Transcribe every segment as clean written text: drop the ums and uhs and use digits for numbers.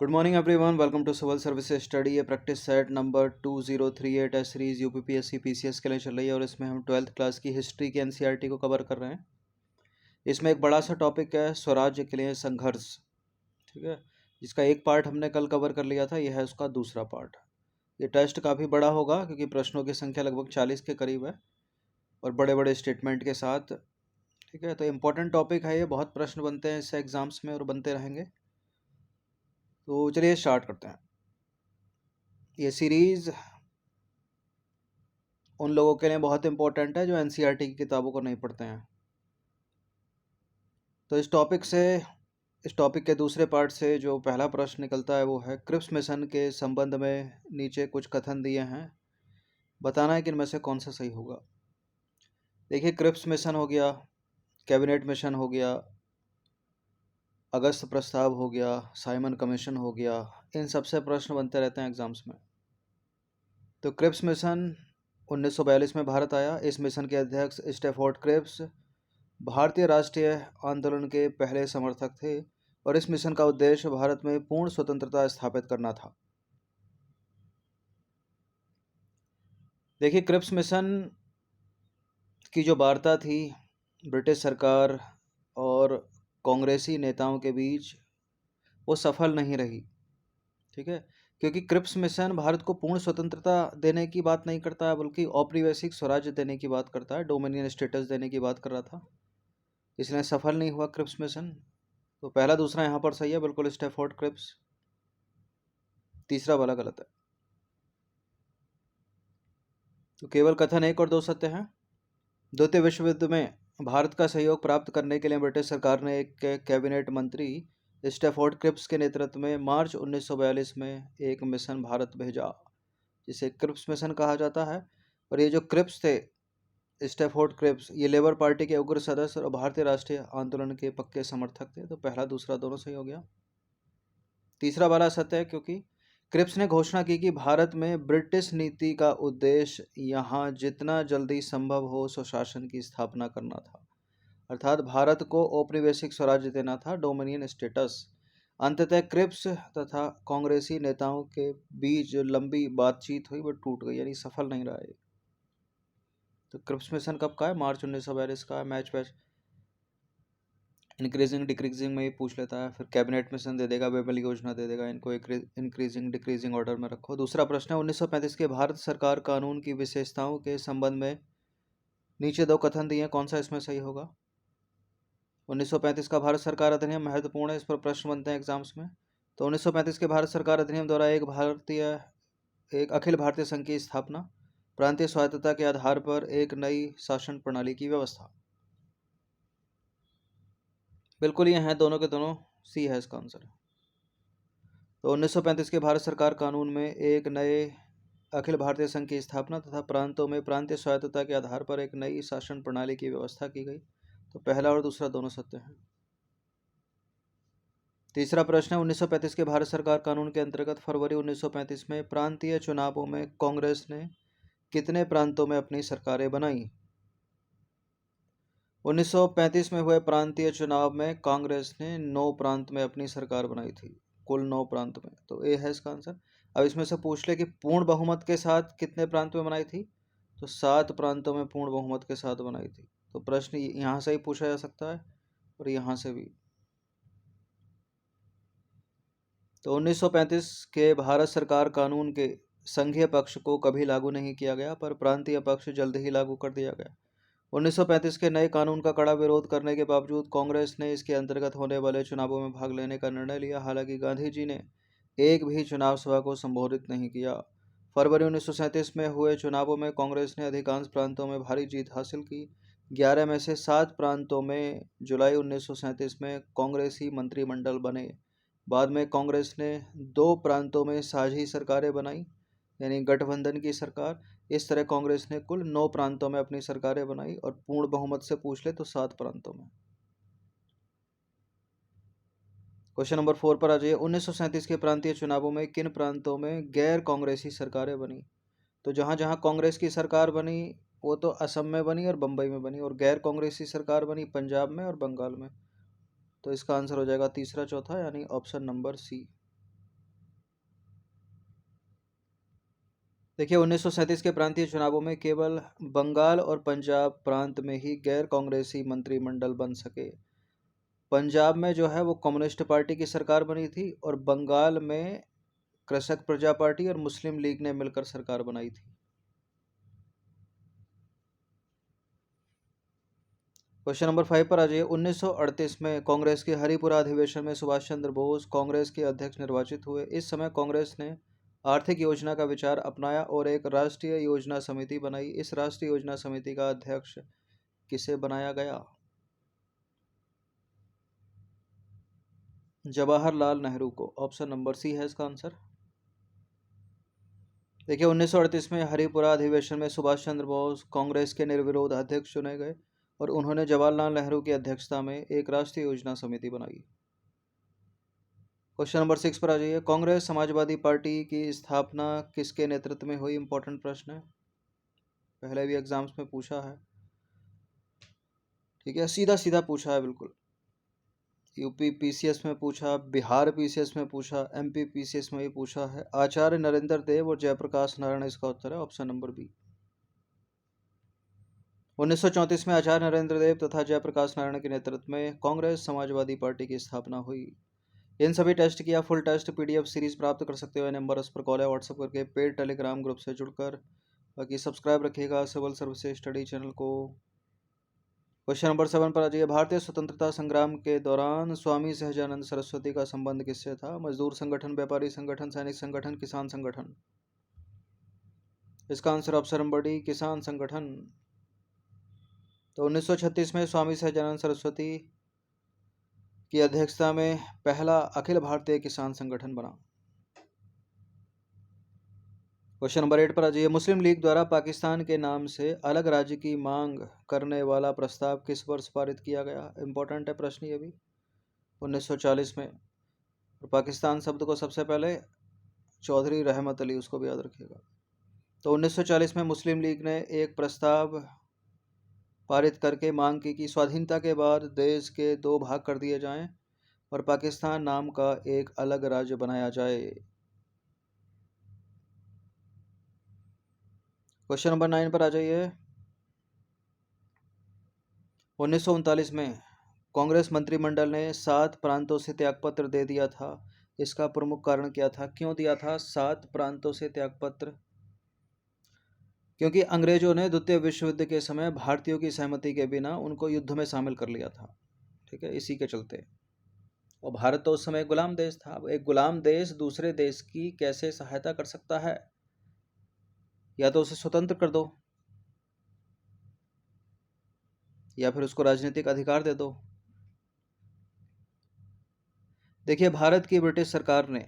Good morning everyone. Welcome to Civil Services Study. ये practice set number 2038 है series UPPSC PCS के लिए चल रही है और इसमें हम 12th क्लास की हिस्ट्री की एनसीईआरटी को कवर कर रहे हैं। इसमें एक बड़ा सा टॉपिक है स्वराज्य के लिए संघर्ष, ठीक है, जिसका एक पार्ट हमने कल कवर कर लिया था। यह है उसका दूसरा पार्ट। ये टेस्ट काफ़ी बड़ा होगा क्योंकि प्रश्नों की संख्या लगभग 40 के करीब है और बड़े बड़े स्टेटमेंट के साथ, ठीक है। तो इम्पोर्टेंट टॉपिक है ये, बहुत प्रश्न बनते हैं इससे एग्जाम्स में और बनते रहेंगे। तो चलिए स्टार्ट करते हैं। ये सीरीज़ उन लोगों के लिए बहुत इंपॉर्टेंट है जो एनसीईआरटी की किताबों को नहीं पढ़ते हैं। तो इस टॉपिक के दूसरे पार्ट से जो पहला प्रश्न निकलता है वो है क्रिप्स मिशन के संबंध में नीचे कुछ कथन दिए हैं, बताना है कि इनमें से कौन सा सही होगा। देखिए, क्रिप्स मिशन हो गया, कैबिनेट मिशन हो गया, अगस्त प्रस्ताव हो गया, साइमन कमीशन हो गया, इन सबसे प्रश्न बनते रहते हैं एग्जाम्स में। तो क्रिप्स मिशन 1942 में भारत आया। इस मिशन के अध्यक्ष स्टैफोर्ड क्रिप्स भारतीय राष्ट्रीय आंदोलन के पहले समर्थक थे और इस मिशन का उद्देश्य भारत में पूर्ण स्वतंत्रता स्थापित करना था। देखिए, क्रिप्स मिशन की जो वार्ता थी ब्रिटिश सरकार और कांग्रेसी नेताओं के बीच, वो सफल नहीं रही, ठीक है, क्योंकि क्रिप्स मिशन भारत को पूर्ण स्वतंत्रता देने की बात नहीं करता है बल्कि औपनिवेशिक स्वराज्य देने की बात करता है, डोमिनियन स्टेटस देने की बात कर रहा था, इसलिए सफल नहीं हुआ क्रिप्स मिशन। तो पहला दूसरा यहाँ पर सही है, बिल्कुल स्टैफोर्ड क्रिप्स। तीसरा वाला गलत है। तो केवल कथन एक और दो सत्य हैं। द्वितीय विश्व युद्ध में भारत का सहयोग प्राप्त करने के लिए ब्रिटिश सरकार ने एक कैबिनेट मंत्री स्टैफोर्ड क्रिप्स के नेतृत्व में मार्च 1942 में एक मिशन भारत भेजा, जिसे क्रिप्स मिशन कहा जाता है। और ये जो क्रिप्स थे, स्टैफोर्ड क्रिप्स, ये लेबर पार्टी के उग्र सदस्य और भारतीय राष्ट्रीय आंदोलन के पक्के समर्थक थे। तो पहला दूसरा दोनों सही हो गया। तीसरा वाला सत्य है, क्योंकि क्रिप्स ने घोषणा की कि भारत में ब्रिटिश नीति का उद्देश्य यहाँ जितना जल्दी संभव हो स्वशासन की स्थापना करना था, अर्थात भारत को औपनिवेशिक स्वराज्य देना था, डोमिनियन स्टेटस। अंततः क्रिप्स तथा कांग्रेसी नेताओं के बीच जो लंबी बातचीत हुई वो टूट गई, यानी सफल नहीं रहा है। तो क्रिप्स मिशन कब का है? मार्च 1942 का है। मैच पैच इंक्रीजिंग डिक्रीजिंग में ही पूछ लेता है, फिर कैबिनेट मिशन दे देगा, बेबल योजना दे देगा, इनको इंक्रीजिंग डिक्रीजिंग ऑर्डर में रखो। दूसरा प्रश्न है 1935 के भारत सरकार कानून की विशेषताओं के संबंध में नीचे दो कथन दिए, कौन सा इसमें सही होगा? 1935 का भारत सरकार अधिनियम महत्वपूर्ण है, इस पर प्रश्न बनते हैं एग्जाम्स में। तो 1935 के भारत सरकार अधिनियम द्वारा एक अखिल भारतीय संघ की स्थापना, प्रांतीय स्वायत्तता के आधार पर एक नई शासन प्रणाली की व्यवस्था। बिल्कुल ये हैं दोनों के दोनों, सी है इसका आंसर। तो 1935 के भारत सरकार कानून में एक नए अखिल भारतीय संघ की स्थापना तथा प्रांतों में प्रांतीय स्वायत्तता के आधार पर एक नई शासन प्रणाली की व्यवस्था की गई। तो पहला और दूसरा दोनों सत्य हैं। तीसरा प्रश्न है 1935 के भारत सरकार कानून के अंतर्गत फरवरी 1935 में प्रांतीय चुनावों में कांग्रेस ने कितने प्रांतों में अपनी सरकारें बनाई? 1935 में हुए प्रांतीय चुनाव में कांग्रेस ने 9 प्रांत में अपनी सरकार बनाई थी, कुल 9 प्रांत में। तो ए है इसका आंसर। अब इसमें से पूछ ले कि पूर्ण बहुमत के साथ कितने प्रांत में बनाई थी, तो 7 प्रांतों में पूर्ण बहुमत के साथ बनाई थी। तो प्रश्न यहाँ से ही पूछा जा सकता है और यहाँ से भी। तो 1935 के भारत सरकार कानून के संघीय पक्ष को कभी लागू नहीं किया गया, पर प्रांतीय पक्ष जल्द ही लागू कर दिया गया। 1935 के नए कानून का कड़ा विरोध करने के बावजूद कांग्रेस ने इसके अंतर्गत होने वाले चुनावों में भाग लेने का निर्णय लिया। हालांकि गांधी जी ने एक भी चुनाव सभा को संबोधित नहीं किया। फरवरी 1937 में हुए चुनावों में कांग्रेस ने अधिकांश प्रांतों में भारी जीत हासिल की। 11 में से 7 प्रांतों में जुलाई 1937 में कांग्रेसी मंत्रिमंडल बने। बाद में कांग्रेस ने 2 प्रांतों में साझी सरकारें बनाई, यानी गठबंधन की सरकार। इस तरह कांग्रेस ने कुल 9 प्रांतों में अपनी सरकारें बनाई और पूर्ण बहुमत से पूछ ले तो 7 प्रांतों में। क्वेश्चन नंबर 4 पर आ जाइए। 1937 के प्रांतीय चुनावों में किन प्रांतों में गैर कांग्रेसी सरकारें बनी? तो जहां जहां कांग्रेस की सरकार बनी वो तो असम में बनी और बम्बई में बनी, और गैर कांग्रेसी सरकार बनी पंजाब में और बंगाल में। तो इसका आंसर हो जाएगा तीसरा चौथा, यानी ऑप्शन नंबर सी। देखिए 1937 के प्रांतीय चुनावों में केवल बंगाल और पंजाब प्रांत में ही गैर कांग्रेसी मंत्रिमंडल बन सके। पंजाब में जो है वो कम्युनिस्ट पार्टी की सरकार बनी थी और बंगाल में कृषक प्रजा पार्टी और मुस्लिम लीग ने मिलकर सरकार बनाई थी। क्वेश्चन नंबर 5 पर आ जाइए। 1938 में कांग्रेस के हरिपुरा अधिवेशन में सुभाष चंद्र बोस कांग्रेस के अध्यक्ष निर्वाचित हुए। इस समय कांग्रेस ने आर्थिक योजना का विचार अपनाया और एक राष्ट्रीय योजना समिति बनाई। इस राष्ट्रीय योजना समिति का अध्यक्ष किसे बनाया गया? जवाहरलाल नेहरू को। ऑप्शन नंबर सी है इसका आंसर। देखिए 1938 में हरिपुरा अधिवेशन में सुभाष चंद्र बोस कांग्रेस के निर्विरोध अध्यक्ष चुने गए और उन्होंने जवाहरलाल नेहरू की अध्यक्षता में एक राष्ट्रीय योजना समिति बनाई। क्वेश्चन नंबर 6 पर आ जाइए। कांग्रेस समाजवादी पार्टी की स्थापना किसके नेतृत्व में हुई? इंपॉर्टेंट प्रश्न है, पहले भी एग्जाम्स में पूछा है। ठीक है, सीधा सीधा पूछा है बिल्कुल। यूपी पीसीएस में पूछा, बिहार पीसीएस में पूछा, एमपी पीसीएस में भी पूछा है। आचार्य नरेंद्र देव और जयप्रकाश नारायण इसका उत्तर है, ऑप्शन नंबर बी। 1934 में आचार्य नरेंद्र देव तथा जयप्रकाश नारायण के नेतृत्व में कांग्रेस समाजवादी पार्टी की स्थापना हुई। इन सभी टेस्ट की आप फुल टेस्ट पीडीएफ सीरीज प्राप्त कर सकते हो। नंबर उस पर कॉल या व्हाट्सएप करके पेड टेलीग्राम ग्रुप से जुड़कर। बाकी सब्सक्राइब रखिएगा सिविल सर्विसेज स्टडी चैनल को। क्वेश्चन नंबर 7 पर आ जाइए। भारतीय स्वतंत्रता संग्राम के दौरान स्वामी सहजानंद सरस्वती का संबंध किससे था? मजदूर संगठन, व्यापारी संगठन, सैनिक संगठन, किसान संगठन। इसका आंसर ऑप्शन नंबर डी, किसान संगठन। तो 1936 में स्वामी सहजानंद सरस्वती की अध्यक्षता में पहला अखिल भारतीय किसान संगठन बना। क्वेश्चन नंबर 8 पर आ जाइए। मुस्लिम लीग द्वारा पाकिस्तान के नाम से अलग राज्य की मांग करने वाला प्रस्ताव किस वर्ष पारित किया गया? इंपॉर्टेंट है प्रश्न ये भी। 1940 में। और पाकिस्तान शब्द को सबसे पहले चौधरी रहमत अली, उसको भी याद रखिएगा। तो 1940 में मुस्लिम लीग ने एक प्रस्ताव पारित करके मांग की कि स्वाधीनता के बाद देश के 2 भाग कर दिए जाएं और पाकिस्तान नाम का एक अलग राज्य बनाया जाए। क्वेश्चन नंबर 9 पर आ जाइए। 1939 में कांग्रेस मंत्रिमंडल ने 7 प्रांतों से त्यागपत्र दे दिया था। इसका प्रमुख कारण क्या था? क्यों दिया था 7 प्रांतों से त्यागपत्र? क्योंकि अंग्रेजों ने द्वितीय विश्व युद्ध के समय भारतीयों की सहमति के बिना उनको युद्ध में शामिल कर लिया था। ठीक है, इसी के चलते। और भारत तो उस समय एक गुलाम देश था। अब एक गुलाम देश दूसरे देश की कैसे सहायता कर सकता है? या तो उसे स्वतंत्र कर दो या फिर उसको राजनीतिक अधिकार दे दो। देखिए भारत की ब्रिटिश सरकार ने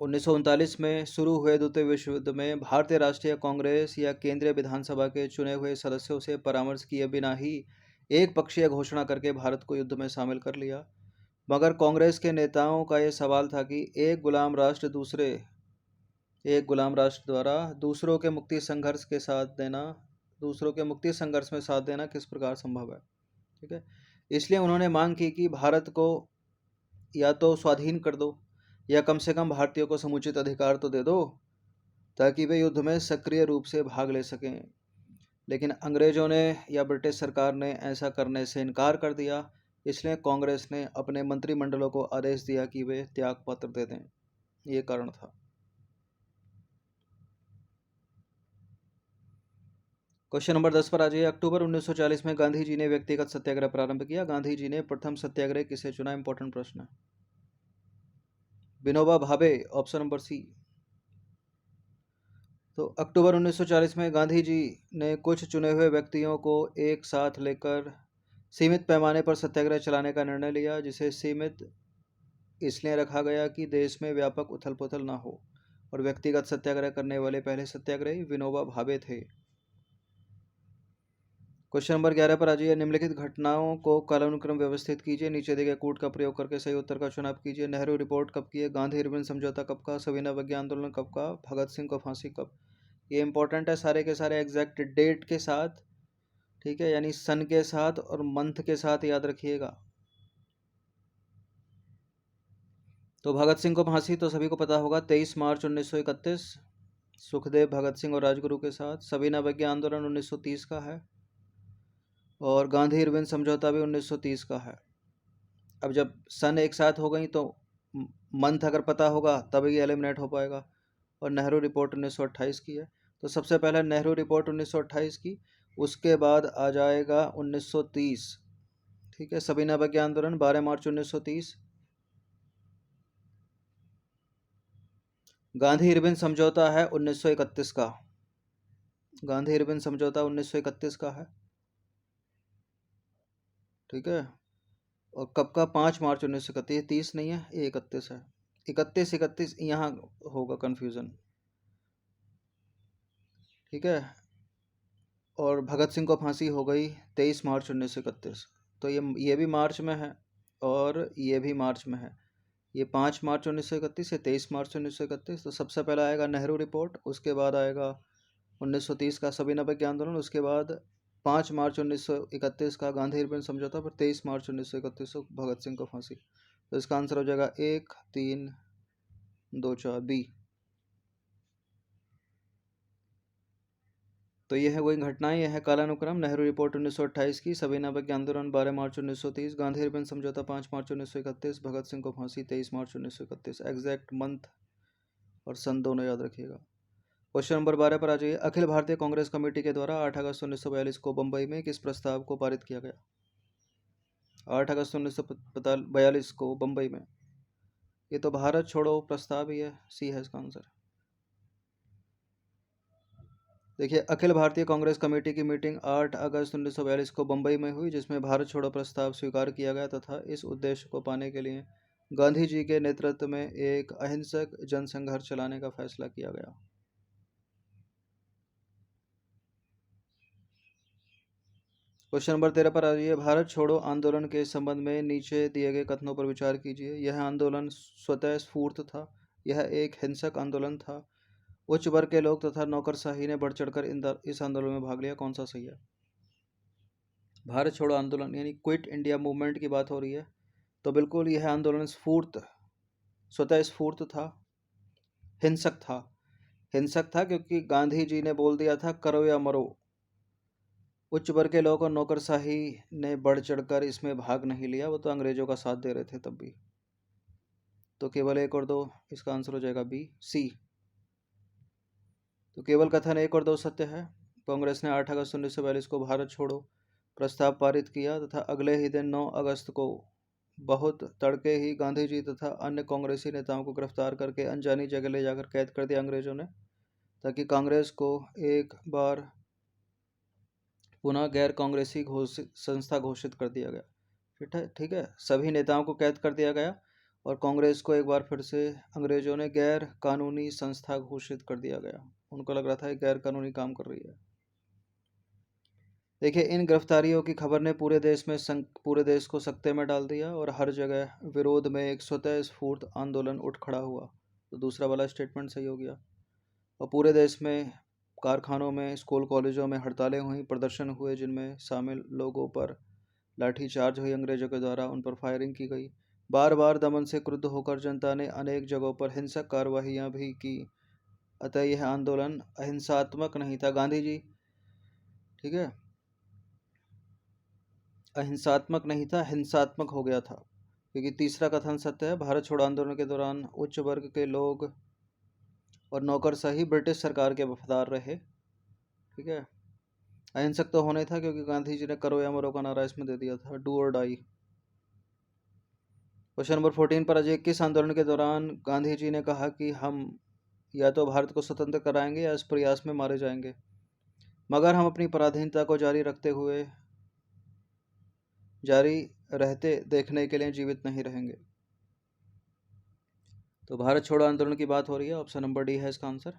1939 में शुरू हुए द्वितीय विश्व युद्ध में भारतीय राष्ट्रीय कांग्रेस या केंद्रीय विधानसभा के चुने हुए सदस्यों से परामर्श किए बिना ही एक पक्षीय घोषणा करके भारत को युद्ध में शामिल कर लिया। मगर कांग्रेस के नेताओं का यह सवाल था कि एक गुलाम राष्ट्र द्वारा दूसरों के मुक्ति संघर्ष में साथ देना किस प्रकार संभव है? ठीक है, इसलिए उन्होंने मांग की कि भारत को या तो स्वाधीन कर दो या कम से कम भारतीयों को समुचित अधिकार तो दे दो ताकि वे युद्ध में सक्रिय रूप से भाग ले सकें। लेकिन अंग्रेजों ने या ब्रिटिश सरकार ने ऐसा करने से इनकार कर दिया। इसलिए कांग्रेस ने अपने मंत्रिमंडलों को आदेश दिया कि वे त्यागपत्र दे दें। ये कारण था। क्वेश्चन नंबर 10 पर आ जाइए। अक्टूबर 1940 में गांधी जी ने व्यक्तिगत सत्याग्रह प्रारंभ किया। गांधी जी ने प्रथम सत्याग्रह किसे चुना? इंपॉर्टेंट प्रश्न है। Vinoba Bhave, option number C. तो अक्टूबर 1940 में गांधी जी ने कुछ चुने हुए व्यक्तियों को एक साथ लेकर सीमित पैमाने पर सत्याग्रह चलाने का निर्णय लिया, जिसे सीमित इसलिए रखा गया कि देश में व्यापक उथल पुथल न हो। और व्यक्तिगत सत्याग्रह करने वाले पहले सत्याग्रही विनोबा भावे थे। क्वेश्चन नंबर 11 पर आ जाइए। निम्नलिखित घटनाओं को कालानुक्रम व्यवस्थित कीजिए। नीचे दिए गए कूट का प्रयोग करके सही उत्तर का चुनाव कीजिए। नेहरू रिपोर्ट कब की है? गांधी इरविन समझौता कब का? सविनय अवज्ञा आंदोलन कब का? भगत सिंह को फांसी कब? ये इंपॉर्टेंट है, सारे के सारे एग्जैक्ट डेट के साथ। ठीक है, यानी सन के साथ और मंथ के साथ याद रखिएगा। तो भगत सिंह को फांसी तो सभी को पता होगा 23 मार्च 1931। सुखदेव, भगत सिंह और राजगुरु के साथ। सविनय अवज्ञा आंदोलन 1930 का है, और गांधी इरविन समझौता भी 1930 का है। अब जब सन एक साथ हो गई तो मंथ अगर पता होगा तभी ये एलिमिनेट हो पाएगा। और नेहरू रिपोर्ट 1928 की है। तो सबसे पहले नेहरू रिपोर्ट 1928 की, उसके बाद आ जाएगा 1930। ठीक है, सविनय अवज्ञा आंदोलन 12 मार्च 1930। गांधी इरविन समझौता है 1931 का। गांधी इरविन समझौता 1931 का है। ठीक है, और कब का? 5 मार्च 1931। 30 नहीं है, ये 31 है। 31 यहाँ होगा कन्फ्यूज़न। ठीक है, और भगत सिंह को फांसी हो गई 23 मार्च 1931। तो ये भी मार्च में है और ये भी मार्च में है। ये 5 मार्च 1931, ये 23 मार्च 1931। तो सबसे पहला आएगा नेहरू रिपोर्ट, उसके बाद आएगा 1930 का सविनय अवज्ञा आंदोलन, उसके बाद 5 मार्च 1931 का गांधी इरविन समझौता, पर 23 मार्च 1931 को भगत सिंह को फांसी। तो इसका आंसर हो जाएगा 1 3 2 4 बी। तो यह है वही घटनाएं, यह है कालानुक्रम। नेहरू रिपोर्ट 1928 की, सविनय अवज्ञा आंदोलन 12 मार्च 1930, गांधी इरविन समझौता 5 मार्च 1931, भगत सिंह को फांसी 23 मार्च 1931। एग्जैक्ट मंथ और सन दोनों याद रखिएगा। क्वेश्चन नंबर 12 पर आ जाइए। अखिल भारतीय कांग्रेस कमेटी के द्वारा 8 अगस्त 1942 को बंबई में किस प्रस्ताव को पारित किया गया? 8 अगस्त 1942 को बंबई में, ये तो भारत छोड़ो प्रस्ताव ही है। सी है इसका आंसर। देखिए, अखिल भारतीय कांग्रेस कमेटी की मीटिंग 8 अगस्त 1942 को बंबई में हुई, जिसमें भारत छोड़ो प्रस्ताव स्वीकार किया गया तथा इस उद्देश्य को पाने के लिए गांधी जी के नेतृत्व में एक अहिंसक जनसंघर्ष चलाने का फैसला किया गया। क्वेश्चन नंबर 13 पर आ जाइए। भारत छोड़ो आंदोलन के संबंध में नीचे दिए गए कथनों पर विचार कीजिए। यह आंदोलन स्वतः स्फूर्त था, यह एक हिंसक आंदोलन था, उच्च वर्ग के लोग तथा नौकरशाही ने बढ़ चढ़कर इस आंदोलन में भाग लिया। कौन सा सही है? भारत छोड़ो आंदोलन यानी क्विट इंडिया मूवमेंट की बात हो रही है, तो बिल्कुल यह आंदोलन स्वतः स्फूर्त था, हिंसक था। हिंसक था क्योंकि गांधी जी ने बोल दिया था करो या मरो। उच्च वर्ग के लोग और नौकरशाही ने बढ़ चढ़कर इसमें भाग नहीं लिया, वो तो अंग्रेजों का साथ दे रहे थे तब भी। तो केवल 1 और 2, इसका आंसर हो जाएगा बी सी। तो केवल कथन 1 और 2 सत्य है। कांग्रेस ने 8 अगस्त 1942 को भारत छोड़ो प्रस्ताव पारित किया तथा अगले ही दिन 9 अगस्त को बहुत तड़के ही गांधी जी तथा अन्य कांग्रेसी नेताओं को गिरफ्तार करके अनजानी जगह ले जाकर कैद कर दिया अंग्रेजों ने, ताकि कांग्रेस को एक बार पुनः गैर कांग्रेसी संस्था घोषित कर दिया गया। ठीक है, सभी नेताओं को कैद कर दिया गया और कांग्रेस को एक बार फिर से अंग्रेजों ने गैर कानूनी संस्था घोषित कर दिया गया। उनको लग रहा था गैर कानूनी काम कर रही है। देखिए, इन गिरफ्तारियों की खबर ने पूरे देश को सकते में डाल दिया और हर जगह विरोध में एक स्वतः स्फूर्त आंदोलन उठ खड़ा हुआ। तो दूसरा वाला स्टेटमेंट सही हो गया। और पूरे देश में कारखानों में, स्कूल कॉलेजों में हड़तालें हुई, प्रदर्शन हुए, जिनमें शामिल लोगों पर लाठीचार्ज हुई, अंग्रेजों के द्वारा उन पर फायरिंग की गई। बार बार दमन से क्रुद्ध होकर जनता ने अनेक जगहों पर हिंसक कार्रवाइयाँ भी की। अतः यह आंदोलन अहिंसात्मक नहीं था। गांधी जी, ठीक है, अहिंसात्मक नहीं था, हिंसात्मक हो गया था, क्योंकि तीसरा कथन सत्य है। भारत छोड़ो आंदोलन के दौरान उच्च वर्ग के लोग और नौकरशाही ब्रिटिश सरकार के वफादार रहे। ठीक है, अहिंसक तो होने था क्योंकि गांधी जी ने करो या मरो का नारा इसमें दे दिया था, डू और डाई। क्वेश्चन नंबर 14 पर अजय, किस आंदोलन के दौरान गांधी जी ने कहा कि हम या तो भारत को स्वतंत्र कराएंगे या इस प्रयास में मारे जाएंगे, मगर हम अपनी पराधीनता को जारी रहते देखने के लिए जीवित नहीं रहेंगे? तो भारत छोड़ो आंदोलन की बात हो रही है, ऑप्शन नंबर डी है इसका आंसर।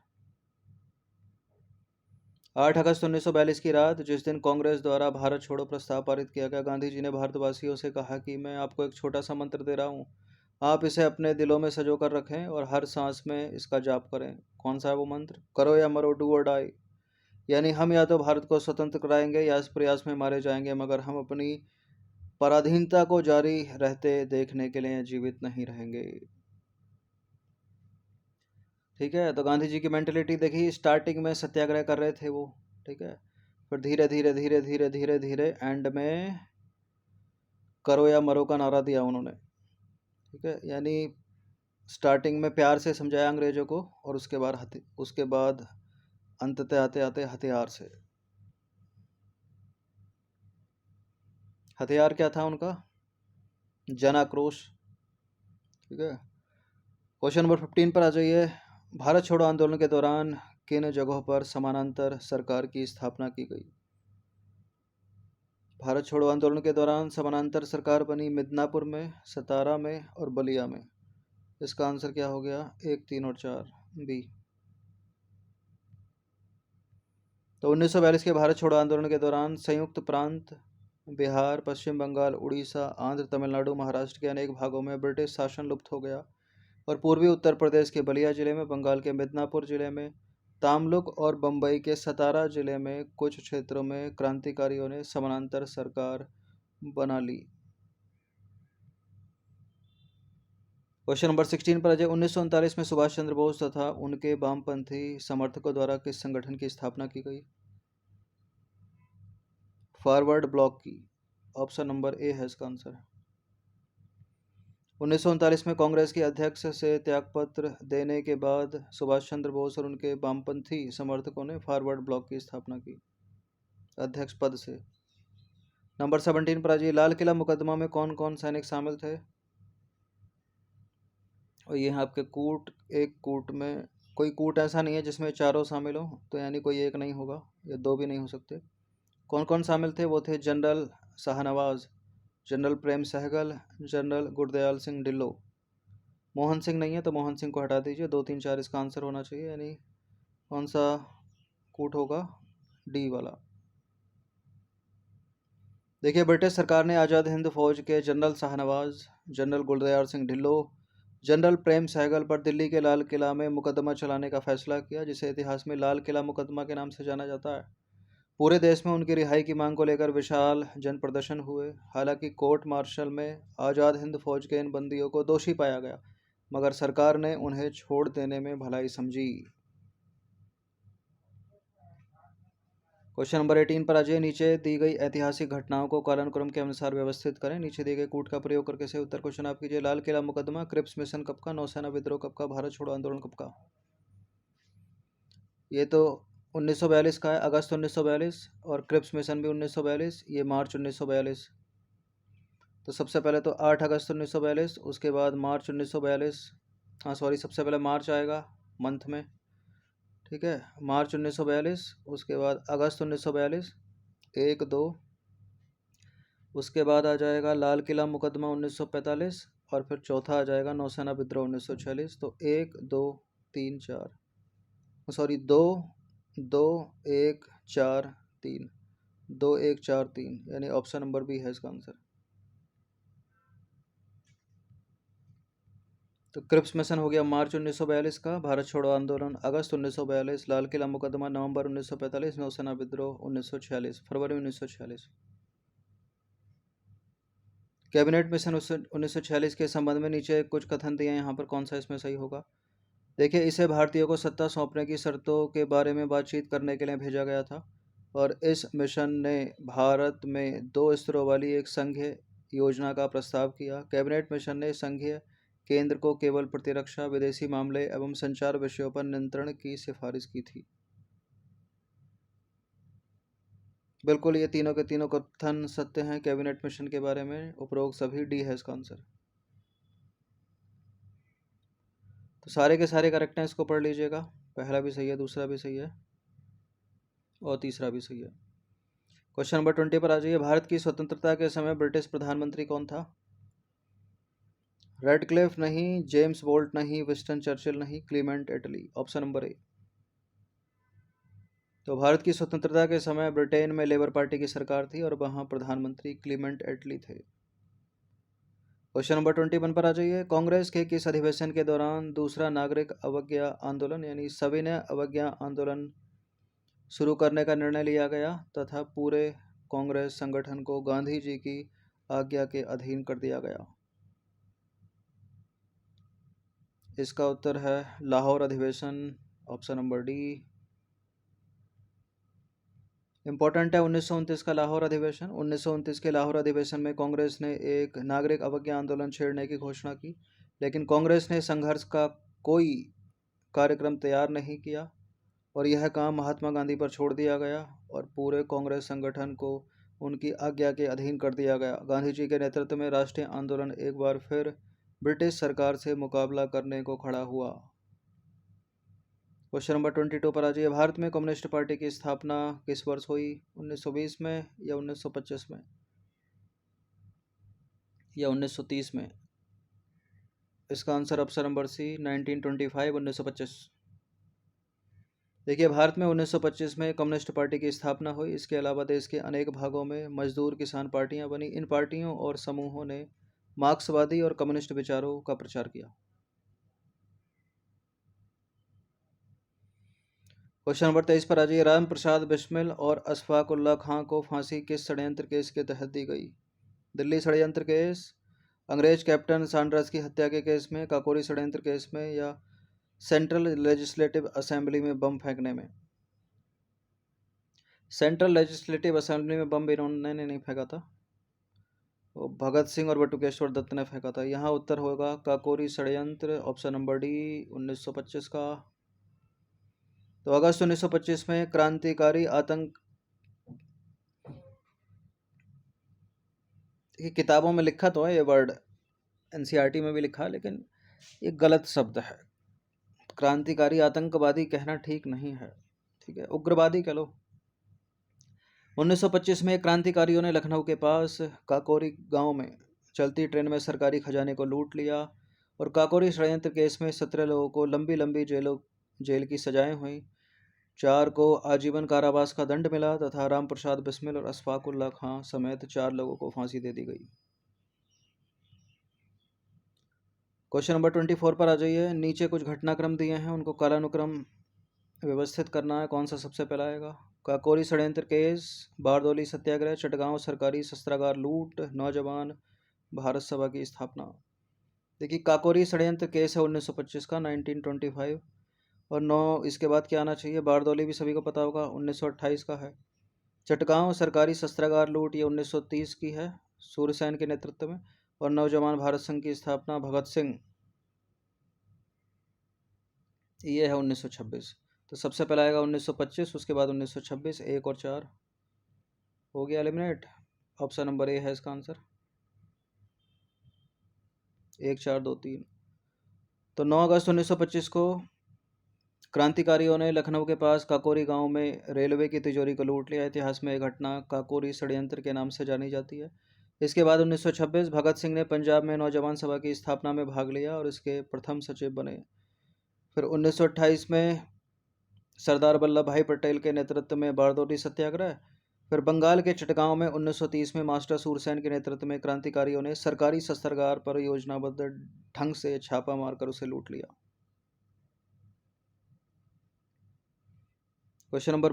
8 अगस्त 1942 की रात, जिस दिन कांग्रेस द्वारा भारत छोड़ो प्रस्ताव पारित किया गया, गांधी जी ने भारतवासियों से कहा कि मैं आपको एक छोटा सा मंत्र दे रहा हूँ, आप इसे अपने दिलों में सजो कर रखें और हर सांस में इसका जाप करें। कौन सा है वो मंत्र? करो या मरो, डू और डाई। यानी हम या तो भारत को स्वतंत्र कराएंगे या इस प्रयास में मारे जाएंगे, मगर हम अपनी पराधीनता को जारी रहते देखने के लिए जीवित नहीं रहेंगे। ठीक है, तो गांधी जी की मेंटेलिटी देखी, स्टार्टिंग में सत्याग्रह कर रहे थे वो, ठीक है, फिर धीरे धीरे धीरे धीरे धीरे धीरे एंड में करो या मरो का नारा दिया उन्होंने। ठीक है, यानी स्टार्टिंग में प्यार से समझाया अंग्रेजों को, और उसके बाद अंततः आते आते हथियार से। हथियार क्या था उनका? जन आक्रोश। ठीक है, क्वेश्चन नंबर 15 पर आ जाइए। भारत छोड़ो आंदोलन के दौरान किन जगहों पर समानांतर सरकार की स्थापना की गई? भारत छोड़ो आंदोलन के दौरान समानांतर सरकार बनी मिदनापुर में, सतारा में और बलिया में। इसका आंसर क्या हो गया? 1, 3 और 4 बी। तो 1942 के भारत छोड़ो आंदोलन के दौरान संयुक्त प्रांत बिहार, पश्चिम बंगाल, उड़ीसा, आंध्र, तमिलनाडु, महाराष्ट्र के अनेक भागों में ब्रिटिश शासन लुप्त हो गया और पूर्वी उत्तर प्रदेश के बलिया जिले में, बंगाल के मिदनापुर जिले में, तामलुक और बम्बई के सतारा जिले में कुछ क्षेत्रों में क्रांतिकारियों ने समानांतर सरकार बना ली। क्वेश्चन नंबर 16 पर अजय, 1939 में सुभाष चंद्र बोस तथा उनके वामपंथी समर्थकों द्वारा किस संगठन की स्थापना की गई? फॉरवर्ड ब्लॉक की। ऑप्शन नंबर ए है इसका आंसर। 1939 में कांग्रेस के अध्यक्ष से त्यागपत्र देने के बाद सुभाष चंद्र बोस और उनके वामपंथी समर्थकों ने फॉरवर्ड ब्लॉक की स्थापना की, अध्यक्ष पद से। नंबर 17 पर अजय, लाल किला मुकदमा में कौन कौन सैनिक शामिल थे? और ये आपके कूट, एक कूट में कोई कूट ऐसा नहीं है जिसमें चारों शामिल हो, तो यानी कोई एक नहीं होगा या दो भी नहीं हो सकते। कौन कौन शामिल थे? वो थे general Shahnawaz, general Prem Sehgal, general Gurdayal Singh Dhillon. Mohan Singh नहीं है तो मोहन सिंह को हटा दीजिए, 2, 3, 4 इसका आंसर होना चाहिए, यानी कौन सा कूट होगा? डी वाला। देखिए, ब्रिटिश सरकार ने आज़ाद हिंद फौज के जनरल शाहनवाज, जनरल गुलदयाल सिंह ढिल्लो, जनरल प्रेम सहगल पर दिल्ली के लाल किला में मुकदमा चलाने का फैसला किया, जिसे इतिहास में लाल किला मुकदमा के नाम से जाना जाता है। पूरे देश में उनकी रिहाई की मांग को लेकर विशाल जन प्रदर्शन हुए। हालांकि कोर्ट मार्शल में आज़ाद हिंद फौज के इन बंदियों को दोषी पाया गया, मगर सरकार ने उन्हें छोड़ देने में भलाई समझी। क्वेश्चन नंबर 18 पर अजय, नीचे दी गई ऐतिहासिक घटनाओं को कालानुक्रम के अनुसार व्यवस्थित करें। नीचे दिए गए कूट का प्रयोग करके सही उत्तर क्वेश्चन आप कीजिए। लाल किला मुकदमा, क्रिप्स मिशन कब का, नौसेना विद्रोह कब का, भारत छोड़ो आंदोलन कब का? ये तो 1942 का है, अगस्त 1942, और क्रिप्स मिशन भी 1942, ये मार्च 1942। तो सबसे पहले तो 8 अगस्त 1942, उसके बाद मार्च 1942, हाँ सॉरी, सबसे पहले मार्च आएगा मंथ में। ठीक है, मार्च 1942, उसके बाद अगस्त 1942, 1, 2, उसके बाद आ जाएगा लाल किला मुकदमा 1945, और फिर चौथा आ जाएगा नौसेना विद्रोह 1946। तो 1, 2, 3, 4, सॉरी 2, 2, 1, 4, 3, 2, 1, 4, 3, यानी ऑप्शन नंबर बी है इसका आंसर। तो क्रिप्स मिशन हो गया मार्च 1942 का, भारत छोड़ो आंदोलन अगस्त 1942, लाल किला मुकदमा नवंबर 1945, नौसेना विद्रोह 1946, फरवरी 1946। कैबिनेट मिशन 1946 के संबंध में नीचे कुछ कथन दिए हैं, यहाँ पर कौन सा इसमें सही होगा? देखिए, इसे भारतीयों को सत्ता सौंपने की शर्तों के बारे में बातचीत करने के लिए भेजा गया था, और इस मिशन ने भारत में 2 स्तरों वाली एक संघीय योजना का प्रस्ताव किया। कैबिनेट मिशन ने संघीय केंद्र को केवल प्रतिरक्षा, विदेशी मामले एवं संचार विषयों पर नियंत्रण की सिफारिश की थी। बिल्कुल, ये तीनों के तीनों कथन सत्य हैं कैबिनेट मिशन के बारे में, उपरोक्त सभी डी है इसका आंसर। तो सारे के सारे करेक्ट हैं, इसको पढ़ लीजिएगा, पहला भी सही है, दूसरा भी सही है और तीसरा भी सही है। क्वेश्चन नंबर 20 पर आ जाइए। भारत की स्वतंत्रता के समय ब्रिटिश प्रधानमंत्री कौन था? रेडक्लिफ नहीं, जेम्स बोल्ट नहीं, विंस्टन चर्चिल नहीं, Clement Attlee. Option number A. तो भारत की स्वतंत्रता के समय ब्रिटेन में लेबर पार्टी की सरकार थी और वहां प्रधानमंत्री क्लीमेंट एटली थे। क्वेश्चन नंबर 21 पर आ जाइए। कांग्रेस के किस अधिवेशन के दौरान दूसरा नागरिक अवज्ञा आंदोलन यानी सविनय अवज्ञा आंदोलन शुरू करने का निर्णय लिया गया तथा पूरे कांग्रेस संगठन को गांधी जी की आज्ञा के अधीन कर दिया गया? इसका उत्तर है लाहौर अधिवेशन, ऑप्शन नंबर डी। इम्पोर्टेंट है 1929 का लाहौर अधिवेशन। 1929 के लाहौर अधिवेशन में कांग्रेस ने एक नागरिक अवज्ञा आंदोलन छेड़ने की घोषणा की, लेकिन कांग्रेस ने संघर्ष का कोई कार्यक्रम तैयार नहीं किया और यह काम महात्मा गांधी पर छोड़ दिया गया और पूरे कांग्रेस संगठन को उनकी आज्ञा के अधीन कर दिया गया। गांधी जी के नेतृत्व में राष्ट्रीय आंदोलन एक बार फिर ब्रिटिश सरकार से मुकाबला करने को खड़ा हुआ। क्वेश्चन नंबर 22 पर आ जाइए। भारत में कम्युनिस्ट पार्टी की स्थापना किस वर्ष हुई? 1920 में या 1925 में या 1930 में? इसका आंसर ऑप्शन नंबर सी 1925, 1925। देखिए, भारत में 1925 में कम्युनिस्ट पार्टी की स्थापना हुई। इसके अलावा देश के अनेक भागों में मजदूर किसान पार्टियां बनी। इन पार्टियों और समूहों ने मार्क्सवादी और कम्युनिस्ट विचारों का प्रचार किया। क्वेश्चन नंबर 23 पर आ जाइए। राम प्रसाद बिस्मिल और अशफाक उल्लाह खां को फांसी किस षड्यंत्र केस के तहत दी गई? दिल्ली षड्यंत्र केस, अंग्रेज कैप्टन सैंडर्स की हत्या के केस में, काकोरी षड्यंत्र केस में, या सेंट्रल लेजिस्लेटिव असेंबली में बम फेंकने में? सेंट्रल लेजिस्लेटिव असेंबली में बम इन्होंने नहीं फेंका था, वो भगत सिंह और बटुकेश्वर दत्त ने फेंका था। यहाँ उत्तर होगा काकोरी षड्यंत्र, ऑप्शन नंबर डी 1925 का। तो अगस्त 1925 में क्रांतिकारी आतंक, ये किताबों में लिखा तो है ये वर्ड, एनसीईआरटी में भी लिखा है, लेकिन ये गलत शब्द है। क्रांतिकारी आतंकवादी कहना ठीक नहीं है, ठीक है, उग्रवादी कह लो। 1925 में क्रांतिकारियों ने लखनऊ के पास काकोरी गांव में चलती ट्रेन में सरकारी खजाने को लूट लिया और काकोरी षड्यंत्र केस में 17 लोगों को लंबी लंबी जेल की सजाएं हुई। 4 को आजीवन कारावास का दंड मिला तथा राम प्रसाद बिस्मिल और अशफाक उल्लाह खां समेत 4 लोगों को फांसी दे दी गई। क्वेश्चन नंबर 24 पर आ जाइए। नीचे कुछ घटनाक्रम दिए हैं, उनको कालानुक्रम व्यवस्थित करना है, कौन सा सबसे पहला आएगा? काकोरी षड्यंत्र केस, बारदोली सत्याग्रह, चटगांव सरकारी शस्त्रागार लूट, नौजवान भारत सभा की स्थापना। देखिए, काकोरी षड्यंत्र केस है 1925 का, 1925, और 9 इसके बाद क्या आना चाहिए? बारदोली भी सभी को पता होगा, 1928 का है। चटगांव सरकारी शस्त्रागार लूट ये 1930 की है, सूर्यसेन के नेतृत्व में। और नौजवान भारत संघ की स्थापना भगत सिंह, ये है 1926। तो सबसे पहला आएगा 1925, उसके बाद 1926, 1 और 4 हो गया एलिमिनेट। ऑप्शन नंबर ए है इसका आंसर, 1 4 2 3। तो 9 अगस्त 1925 को क्रांतिकारियों ने लखनऊ के पास काकोरी गांव में रेलवे की तिजोरी को लूट लिया। इतिहास में यह घटना काकोरी षड्यंत्र के नाम से जानी जाती है। इसके बाद 1926 भगत सिंह ने पंजाब में नौजवान सभा की स्थापना में भाग लिया और इसके प्रथम सचिव बने। फिर 1928 में सरदार वल्लभ भाई पटेल के नेतृत्व में बारदोली सत्याग्रह। फिर बंगाल के चटगांव में 1930 में मास्टर सूरसेन के नेतृत्व में क्रांतिकारियों ने सरकारी शस्त्रागार पर योजनाबद्ध ढंग से छापा मारकर उसे लूट लिया। क्वेश्चन नंबर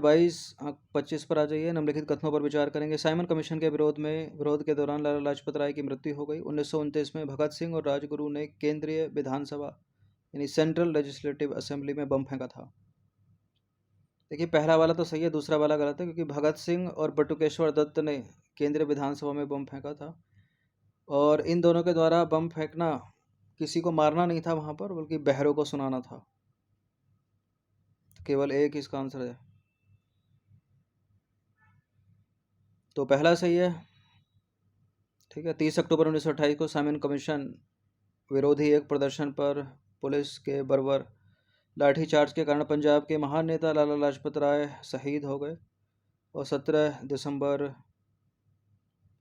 25 पर आ जाइए। निम्नलिखित कथनों पर विचार करेंगे। साइमन कमीशन के विरोध के दौरान लाला लाजपत राय की मृत्यु हो गई। 1929 में भगत सिंह और राजगुरु ने केंद्रीय विधानसभा यानी सेंट्रल लेजिस्लेटिव असेंबली में बम फेंका था। देखिए, पहला वाला तो सही है, दूसरा वाला गलत है, क्योंकि भगत सिंह और बटुकेश्वर दत्त ने केंद्रीय विधानसभा में बम फेंका था और इन दोनों के द्वारा बम फेंकना किसी को मारना नहीं था वहां पर, बल्कि बहरों को सुनाना था। तो केवल एक इसका आंसर है, तो पहला सही है, ठीक है। 30 अक्टूबर 1928 को साइमन कमीशन विरोधी एक प्रदर्शन पर पुलिस के बर्बर लाठीचार्ज के कारण पंजाब के महान नेता लाला लाजपत राय शहीद हो गए और 17 दिसंबर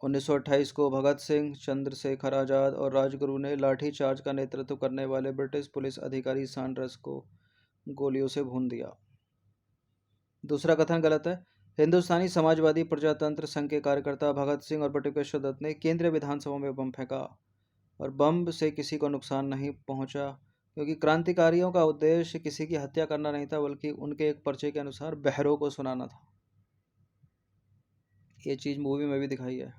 1928 को भगत सिंह, चंद्रशेखर आज़ाद और राजगुरु ने लाठीचार्ज का नेतृत्व करने वाले ब्रिटिश पुलिस अधिकारी सैंडर्स को गोलियों से भून दिया। दूसरा कथन गलत है। हिंदुस्तानी समाजवादी प्रजातंत्र संघ के कार्यकर्ता भगत सिंह और बटुकेश्वर दत्त ने केंद्रीय विधानसभा में बम फेंका और बम से किसी को नुकसान नहीं पहुंचा, क्योंकि क्रांतिकारियों का उद्देश्य किसी की हत्या करना नहीं था, बल्कि उनके एक पर्चे के अनुसार बहरों को सुनाना था। ये चीज़ मूवी में भी दिखाई है।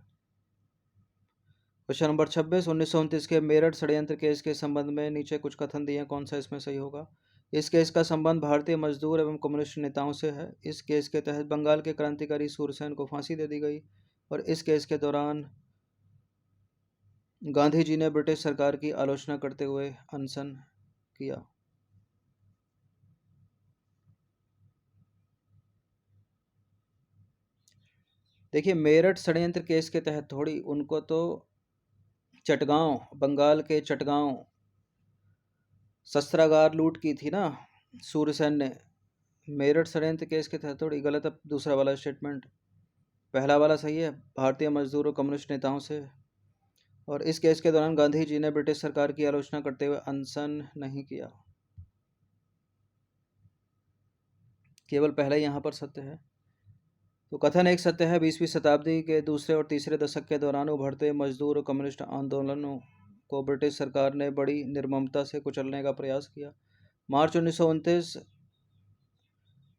क्वेश्चन नंबर 26, 1929 के मेरठ षड्यंत्र केस के संबंध में नीचे कुछ कथन दिए हैं, कौन सा इसमें सही होगा। इस केस का संबंध भारतीय मजदूर एवं कम्युनिस्ट नेताओं से है। इस केस के तहत बंगाल के क्रांतिकारी सूरसेन को फांसी दे दी गई और इस केस के दौरान गांधी जी ने ब्रिटिश सरकार की आलोचना करते हुए अनशन किया। देखिए, मेरठ षड्यंत्र केस के तहत थोड़ी, उनको तो चटगांव, बंगाल के चटगांव शस्त्रागार लूट की थी ना सूरसेन ने। मेरठ षड्यंत्र केस के तहत थोड़ी, गलत है दूसरा वाला स्टेटमेंट। पहला वाला सही है, भारतीय मजदूर और कम्युनिस्ट नेताओं से। और इस केस के दौरान गांधी जी ने ब्रिटिश सरकार की आलोचना करते हुए अनशन नहीं किया। केवल पहला ही यहाँ पर सत्य है। तो कथन एक सत्य है। 20वीं शताब्दी के दूसरे और तीसरे दशक के दौरान उभरते मजदूर और कम्युनिस्ट आंदोलनों को ब्रिटिश सरकार ने बड़ी निर्ममता से कुचलने का प्रयास किया। मार्च 1929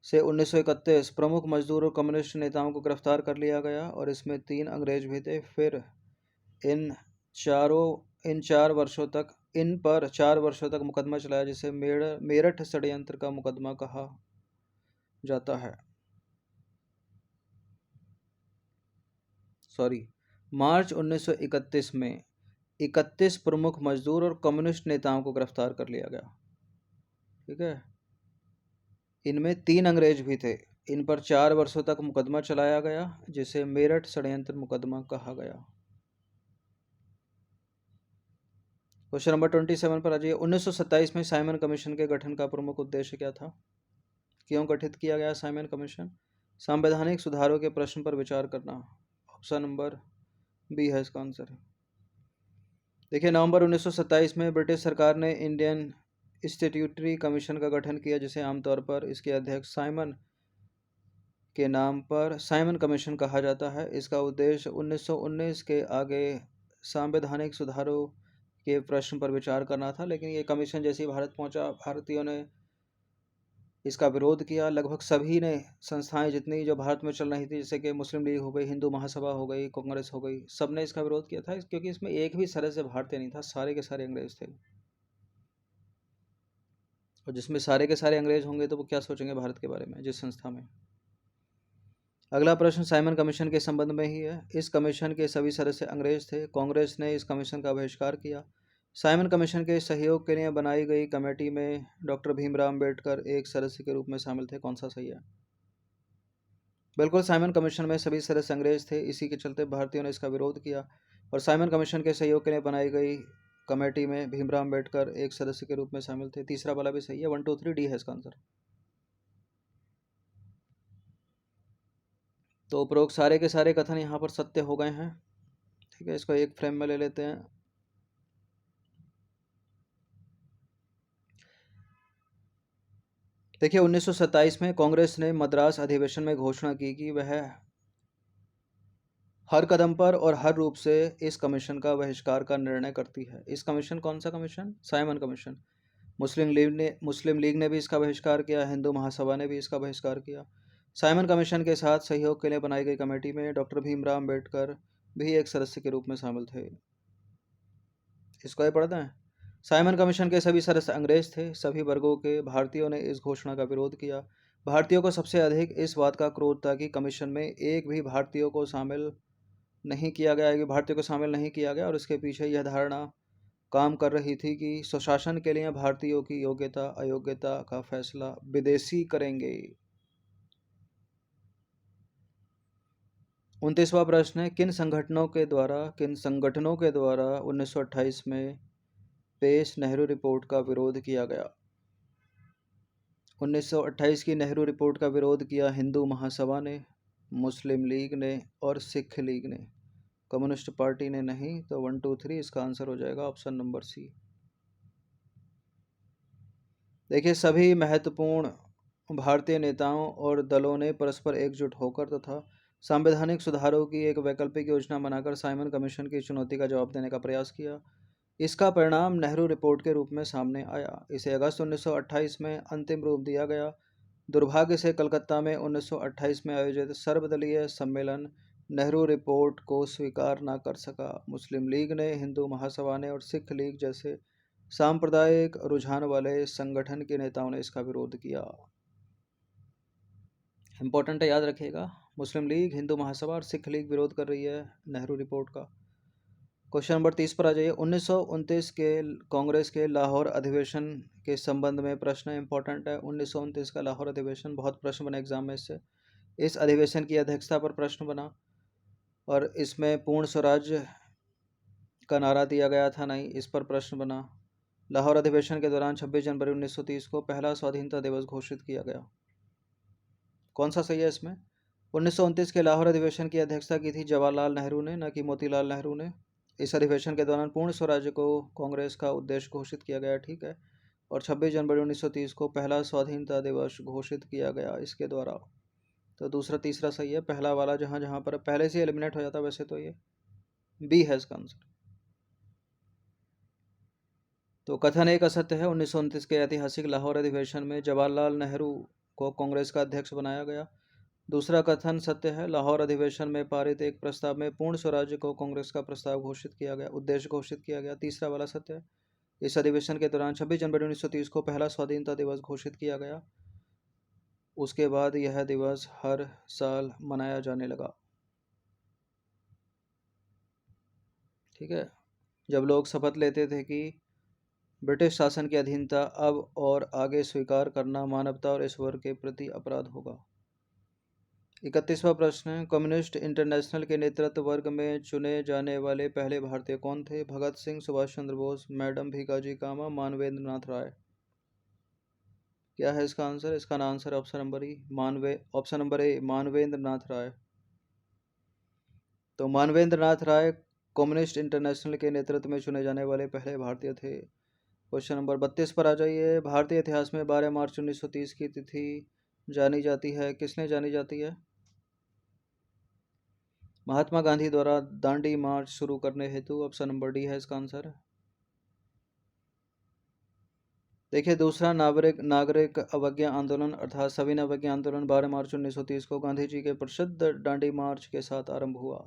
से 1931 प्रमुख मजदूर और कम्युनिस्ट नेताओं को गिरफ्तार कर लिया गया और इसमें 3 अंग्रेज भी थे। फिर इन इन 4 वर्षों तक मुकदमा चलाया, जिसे मेरठ षड्यंत्र का मुकदमा कहा जाता है। मार्च 1931 में 31 प्रमुख मजदूर और कम्युनिस्ट नेताओं को गिरफ्तार कर लिया गया। ठीक है, इनमें 3 अंग्रेज भी थे। इन पर 4 वर्षों तक मुकदमा चलाया गया, जिसे मेरठ षड्यंत्र मुकदमा कहा गया। क्वेश्चन नंबर 27 पर आ जाइए। 1927 में साइमन कमीशन के गठन का प्रमुख उद्देश्य क्या था? क्यों गठित किया गया साइमन कमीशन? संवैधानिक सुधारों के प्रश्न पर विचार करना। ऑप्शन नंबर बी है इसका आंसर। देखिए, नवंबर 1927 में ब्रिटिश सरकार ने इंडियन स्टैट्यूटरी कमीशन का गठन किया, जिसे आमतौर पर इसके अध्यक्ष साइमन के नाम पर साइमन कमीशन कहा जाता है। इसका उद्देश्य 1919 के आगे संवैधानिक सुधारों के प्रश्न पर विचार करना था, लेकिन ये कमीशन जैसे ही भारत पहुंचा, भारतीयों ने इसका विरोध किया। लगभग सभी ने, संस्थाएं जितनी जो भारत में चल रही थी, जैसे कि मुस्लिम लीग हो गई, हिंदू महासभा हो गई, कांग्रेस हो गई, सब ने इसका विरोध किया था, क्योंकि इसमें एक भी सरह से भारतीय नहीं था, सारे के सारे अंग्रेज थे। और जिसमें सारे के सारे अंग्रेज होंगे तो वो क्या सोचेंगे भारत के बारे में, जिस संस्था में। अगला प्रश्न साइमन कमीशन के संबंध में ही है। इस कमीशन के सभी सदस्य अंग्रेज थे। कांग्रेस ने इस कमीशन का बहिष्कार किया। साइमन कमीशन के सहयोग के लिए बनाई गई कमेटी में डॉक्टर भीमराव अम्बेडकर एक सदस्य के रूप में शामिल थे। कौन सा सही है? बिल्कुल, साइमन कमीशन में सभी सदस्य अंग्रेज थे, इसी के चलते भारतीयों ने इसका विरोध किया। और साइमन कमीशन के सहयोग के लिए बनाई गई कमेटी में भीमराव अम्बेडकर एक सदस्य के रूप में शामिल थे। तीसरा वाला भी सही है। 1 2 3 डी है इसका आंसर। तो उपरोक्त सारे के सारे कथन यहाँ पर सत्य हो गए हैं। ठीक है, इसको एक फ्रेम में ले लेते हैं। देखिए, 1927 में कांग्रेस ने मद्रास अधिवेशन में घोषणा की कि वह हर कदम पर और हर रूप से इस कमीशन का बहिष्कार का निर्णय करती है। इस कमीशन, कौन सा commission? Simon commission. Muslim League ने भी इसका बहिष्कार किया, हिंदू महासभा ने भी इसका बहिष्कार किया। साइमन कमीशन के साथ सहयोग के लिए बनाई गई कमेटी में डॉक्टर भीमराव अम्बेडकर भी एक सदस्य के रूप में शामिल थे। इसको ये पढ़ते हैं। साइमन कमीशन के सभी सदस्य अंग्रेज थे। सभी वर्गों के भारतीयों ने इस घोषणा का विरोध किया। भारतीयों को सबसे अधिक इस बात का क्रोध था कि कमीशन में एक भी भारतीयों को शामिल नहीं किया गया, एक भी भारतीय को शामिल नहीं किया गया, और इसके पीछे यह धारणा काम कर रही थी कि स्वशासन के लिए भारतीयों की योग्यता अयोग्यता का फैसला विदेशी करेंगे। 29वां प्रश्न है, किन संगठनों के द्वारा 1928 में पेश नेहरू रिपोर्ट का विरोध किया गया? 1928 की नेहरू रिपोर्ट का विरोध किया हिंदू महासभा ने, मुस्लिम लीग ने और सिख लीग ने। कम्युनिस्ट पार्टी ने नहीं। तो 1 2 3 इसका आंसर हो जाएगा ऑप्शन नंबर सी। देखिए, सभी महत्वपूर्ण भारतीय नेताओं और दलों ने परस्पर एकजुट होकर तथा संवैधानिक सुधारों की एक वैकल्पिक योजना बनाकर साइमन कमीशन की चुनौती का जवाब देने का प्रयास किया। इसका परिणाम नेहरू रिपोर्ट के रूप में सामने आया। इसे अगस्त 1928 में अंतिम रूप दिया गया। दुर्भाग्य से कलकत्ता में 1928 में आयोजित सर्वदलीय सम्मेलन नेहरू रिपोर्ट को स्वीकार ना कर सका। मुस्लिम लीग ने, हिंदू महासभा ने और सिख लीग जैसे सांप्रदायिक रुझान वाले संगठन के नेताओं ने इसका विरोध किया। इंपॉर्टेंट है, याद रखिएगा। मुस्लिम लीग, हिंदू महासभा और सिख लीग विरोध कर रही है नेहरू रिपोर्ट का। क्वेश्चन नंबर 30 पर आ जाइए। 1929 के कांग्रेस के लाहौर अधिवेशन के संबंध में प्रश्न इंपॉर्टेंट है। 1929 का लाहौर अधिवेशन, बहुत प्रश्न बने एग्जाम में इससे। इस अधिवेशन की अध्यक्षता पर प्रश्न बना और इसमें पूर्ण स्वराज्य का नारा दिया गया था, नहीं, इस पर प्रश्न बना। लाहौर अधिवेशन के दौरान 26 जनवरी 1930 को पहला स्वाधीनता दिवस घोषित किया गया। कौन सा सही है इसमें? 1929 के लाहौर अधिवेशन की अध्यक्षता की थी जवाहरलाल नेहरू ने, न कि मोतीलाल नेहरू ने। इस अधिवेशन के दौरान पूर्ण स्वराज्य को कांग्रेस का उद्देश्य घोषित किया गया, ठीक है। और 26 जनवरी 1930 को पहला स्वाधीनता दिवस घोषित किया गया इसके द्वारा। तो दूसरा तीसरा सही है, पहला वाला जहाँ जहाँ पर पहले से एलिमिनेट हो जाता, वैसे तो ये बी है इसका आंसर। तो कथन एक असत्य है। 1929 के ऐतिहासिक लाहौर अधिवेशन में जवाहरलाल नेहरू को कांग्रेस का अध्यक्ष बनाया गया। दूसरा कथन सत्य है। लाहौर अधिवेशन में पारित एक प्रस्ताव में पूर्ण स्वराज्य को कांग्रेस का प्रस्ताव घोषित किया गया, उद्देश्य घोषित किया गया। तीसरा वाला सत्य है। इस अधिवेशन के दौरान 26 जनवरी 1930 को पहला स्वाधीनता दिवस घोषित किया गया। उसके बाद यह दिवस हर साल मनाया जाने लगा, ठीक है। जब लोग शपथ लेते थे कि ब्रिटिश शासन की अधीनता अब और आगे स्वीकार करना मानवता और ईश्वर के प्रति अपराध होगा। 31वां प्रश्न है, कम्युनिस्ट इंटरनेशनल के नेतृत्व वर्ग में चुने जाने वाले पहले भारतीय कौन थे? भगत सिंह, सुभाष चंद्र बोस, मैडम भीकाजी कामा, मानवेंद्र नाथ राय। क्या है इसका आंसर? इसका answer option number A Manvendra Nath Roy. तो मानवेंद्र नाथ राय कम्युनिस्ट इंटरनेशनल के नेतृत्व में चुने जाने वाले पहले भारतीय थे। क्वेश्चन नंबर 32 पर आ जाइए। भारतीय इतिहास में 12 मार्च 1930 की तिथि जानी जाती है, किसने जानी जाती है? महात्मा गांधी द्वारा दांडी मार्च शुरू करने हेतु। ऑप्शन नंबर डी है इसका आंसर। देखिए, दूसरा नागरिक अवज्ञा आंदोलन अर्थात सविनय अवज्ञा आंदोलन 12 मार्च 1930 को गांधी जी के प्रसिद्ध दांडी मार्च के साथ आरंभ हुआ।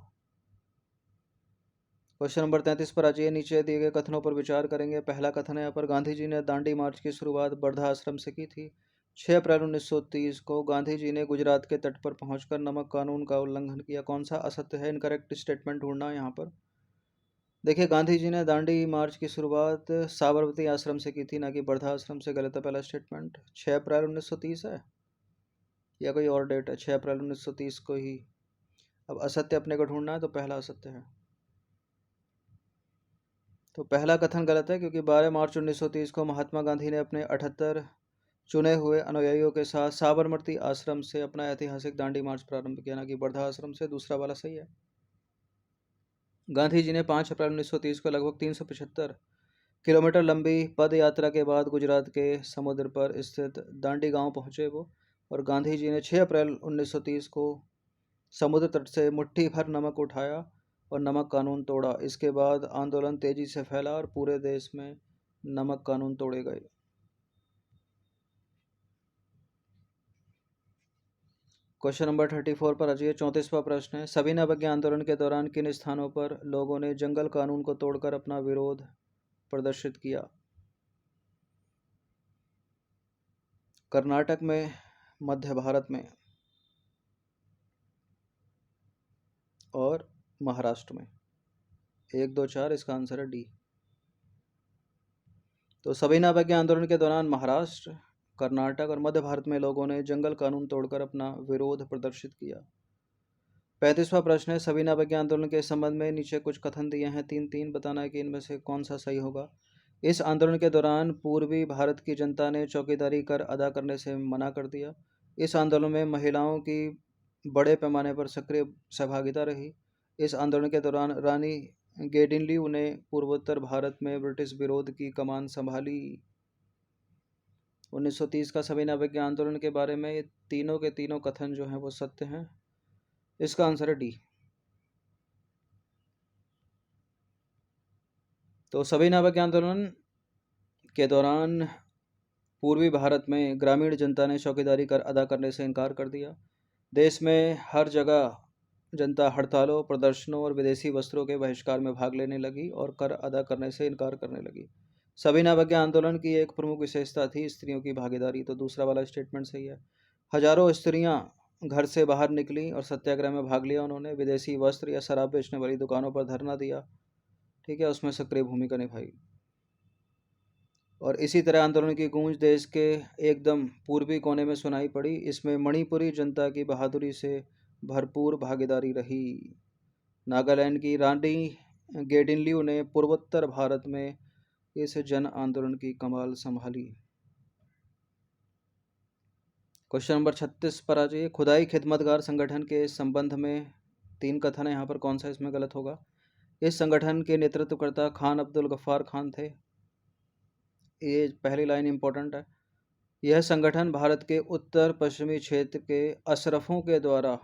क्वेश्चन नंबर 33 पर आ जाइए। नीचे दिए गए कथनों पर विचार करेंगे। पहला कथन है, यहाँ पर गांधी जी ने दांडी मार्च की शुरुआत वर्धा आश्रम से की थी। 6 अप्रैल 1930 को गांधी जी ने गुजरात के तट पर पहुंचकर नमक कानून का उल्लंघन किया। कौन सा असत्य है? इनकरेक्ट स्टेटमेंट ढूंढना यहाँ पर। देखिए, गांधी जी ने दांडी मार्च की शुरुआत साबरमती आश्रम से की थी, ना कि वर्धा आश्रम से। गलत है पहला स्टेटमेंट। 6 अप्रैल 1930 है या कोई और डेट है? 6 अप्रैल 1930 को ही। अब असत्य अपने को ढूंढना है, तो पहला असत्य है। तो पहला कथन गलत है, क्योंकि 12 मार्च 1930 को महात्मा गांधी ने अपने 78 चुने हुए अनुयायियों के साथ साबरमती आश्रम से अपना ऐतिहासिक दांडी मार्च प्रारंभ किया, ना कि वर्धा आश्रम से। दूसरा वाला सही है। गांधी जी ने 5 अप्रैल 1930 को लगभग 375 किलोमीटर लंबी पद यात्रा के बाद गुजरात के समुद्र पर स्थित दांडी गांव पहुंचे वो। और गांधी जी ने 6 अप्रैल 1930 को समुद्र तट से मुट्ठी भर नमक उठाया और नमक कानून तोड़ा। इसके बाद आंदोलन तेजी से फैला और पूरे देश में नमक कानून तोड़े गए। क्वेश्चन नंबर 34 पर अजय 34वां प्रश्न है, सविनय अवज्ञा आंदोलन के दौरान किन स्थानों पर लोगों ने जंगल कानून को तोड़कर अपना विरोध प्रदर्शित किया? कर्नाटक में, मध्य भारत में और महाराष्ट्र में। 1, 2, 4 इसका आंसर है डी। तो सविनय अवज्ञा आंदोलन के दौरान महाराष्ट्र, कर्नाटक और मध्य भारत में लोगों ने जंगल कानून तोड़कर अपना विरोध प्रदर्शित किया। 35वां प्रश्न है, सविनय अवज्ञा आंदोलन के संबंध में नीचे कुछ कथन दिए हैं, 3 बताना है कि इनमें से कौन सा सही होगा। इस आंदोलन के दौरान पूर्वी भारत की जनता ने चौकीदारी कर अदा करने से मना कर दिया। इस आंदोलन में महिलाओं की बड़े पैमाने पर सक्रिय सहभागिता रही। इस आंदोलन के दौरान रानी गेडिनलियू ने पूर्वोत्तर भारत में ब्रिटिश विरोध की कमान संभाली। 1930 का सविनय अवज्ञा आंदोलन के बारे में ये तीनों के तीनों कथन जो हैं वो सत्य हैं। इसका आंसर है डी। तो सविनय अवज्ञा आंदोलन के दौरान पूर्वी भारत में ग्रामीण जनता ने चौकीदारी कर अदा करने से इनकार कर दिया। देश में हर जगह जनता हड़तालों, प्रदर्शनों और विदेशी वस्त्रों के बहिष्कार में भाग लेने लगी और कर अदा करने से इनकार करने लगी। सविनय अवज्ञा आंदोलन की एक प्रमुख विशेषता थी स्त्रियों की भागीदारी। तो दूसरा वाला स्टेटमेंट सही है। हजारों स्त्रियां घर से बाहर निकली और सत्याग्रह में भाग लिया। उन्होंने विदेशी वस्त्र या शराब बेचने वाली दुकानों पर धरना दिया, ठीक है, उसमें सक्रिय भूमिका निभाई। और इसी तरह आंदोलन की गूंज देश के एकदम पूर्वी कोने में सुनाई पड़ी। इसमें मणिपुरी जनता की बहादुरी से भरपूर भागीदारी रही। नागालैंड की रानी गेडिनलियू ने पूर्वोत्तर भारत में इस जन आंदोलन की कमाल संभाली। क्वेश्चन नंबर 36 पर आ जाइए। खुदाई खिदमतगार संगठन के संबंध में 3 कथन है यहाँ पर, कौन सा इसमें गलत होगा? इस संगठन के नेतृत्वकर्ता खान अब्दुल गफ्फार खान थे। ये पहली लाइन इंपॉर्टेंट है। यह संगठन भारत के उत्तर पश्चिमी क्षेत्र के अशरफों के द्वारा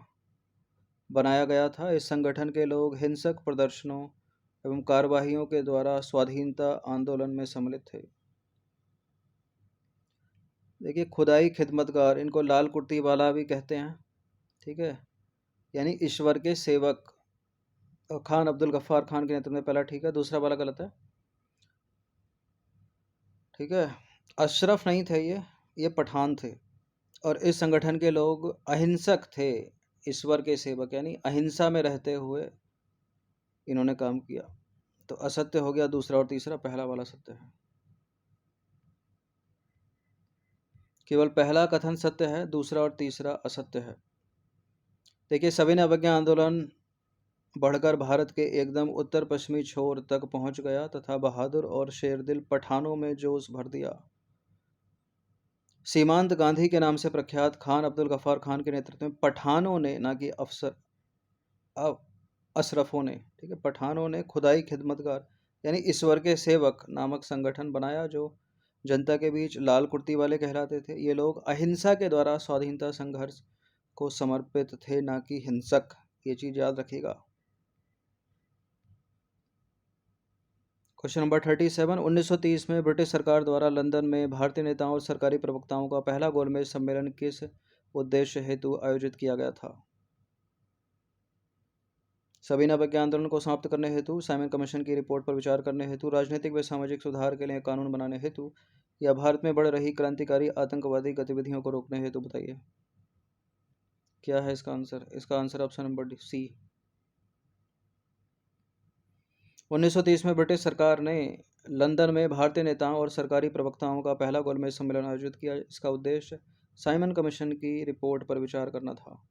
बनाया गया था। इस संगठन के लोग हिंसक प्रदर्शनों एवं कार्यवाहियों के द्वारा स्वाधीनता आंदोलन में सम्मिलित थे। देखिए, खुदाई खिदमतगार, इनको लाल कुर्ती वाला भी कहते हैं, ठीक है, यानी ईश्वर के सेवक। और खान अब्दुल गफ्फार खान के नेतृत्व में, पहला ठीक है, दूसरा वाला गलत है, ठीक है। अशरफ नहीं थे ये पठान थे। और इस संगठन के लोग अहिंसक थे, ईश्वर के सेवक, यानी अहिंसा में रहते हुए इन्होंने काम किया। तो असत्य हो गया दूसरा और तीसरा, पहला वाला सत्य है। केवल पहला कथन सत्य है, दूसरा और तीसरा असत्य है। देखिए, सविनय अवज्ञा आंदोलन बढ़कर भारत के एकदम उत्तर पश्चिमी छोर तक पहुंच गया तथा बहादुर और शेरदिल पठानों में जोश भर दिया। सीमांत गांधी के नाम से प्रख्यात खान अब्दुल गफ्फार खान के नेतृत्व में पठानों ने, ना कि अशरफों ने, ठीक है, पठानों ने खुदाई खिदमतगार यानी ईश्वर के सेवक नामक संगठन बनाया, जो जनता के बीच लाल कुर्ती वाले कहलाते थे। ये लोग अहिंसा के द्वारा स्वाधीनता संघर्ष को समर्पित थे, ना कि हिंसक। ये चीज याद रखिएगा। Question number 37। 1930 में ब्रिटिश सरकार द्वारा लंदन में भारतीय नेताओं और सरकारी प्रवक्ताओं का पहला गोलमेज सम्मेलन किस उद्देश्य हेतु आयोजित किया गया था? सविनय अवज्ञा आंदोलन को समाप्त करने हेतु, साइमन कमीशन की रिपोर्ट पर विचार करने हेतु, राजनीतिक व सामाजिक सुधार के लिए कानून बनाने हेतु, या भारत में बढ़ रही क्रांतिकारी आतंकवादी गतिविधियों को रोकने हेतु? बताइए क्या है इसका आंसर। इसका आंसर ऑप्शन नंबर सी। 1930 में ब्रिटिश सरकार ने लंदन में भारतीय नेताओं और सरकारी प्रवक्ताओं का पहला गोलमेज सम्मेलन आयोजित किया। इसका उद्देश्य साइमन कमीशन की रिपोर्ट पर विचार करना था।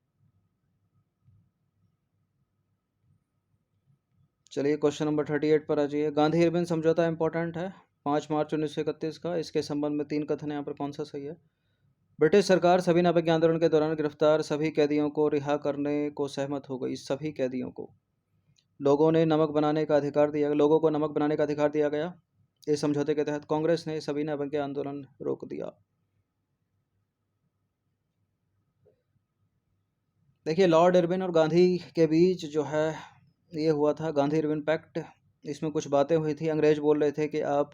चलिए क्वेश्चन नंबर 38 पर आ जाइए। गांधी इरविन समझौता इंपॉर्टेंट है, 5 मार्च 1931 का। इसके संबंध में 3 कथन यहाँ पर, कौन सा सही है? ब्रिटिश सरकार सविनय अवज्ञा आंदोलन के दौरान गिरफ्तार सभी कैदियों को रिहा करने को सहमत हो गई। सभी कैदियों को लोगों को नमक बनाने का अधिकार दिया गया। इस समझौते के तहत कांग्रेस ने सविनय अवज्ञा आंदोलन रोक दिया। देखिए, लॉर्ड इरविन और गांधी के बीच जो है ये हुआ था गांधी इरविन पैक्ट। इसमें कुछ बातें हुई थी। अंग्रेज बोल रहे थे कि आप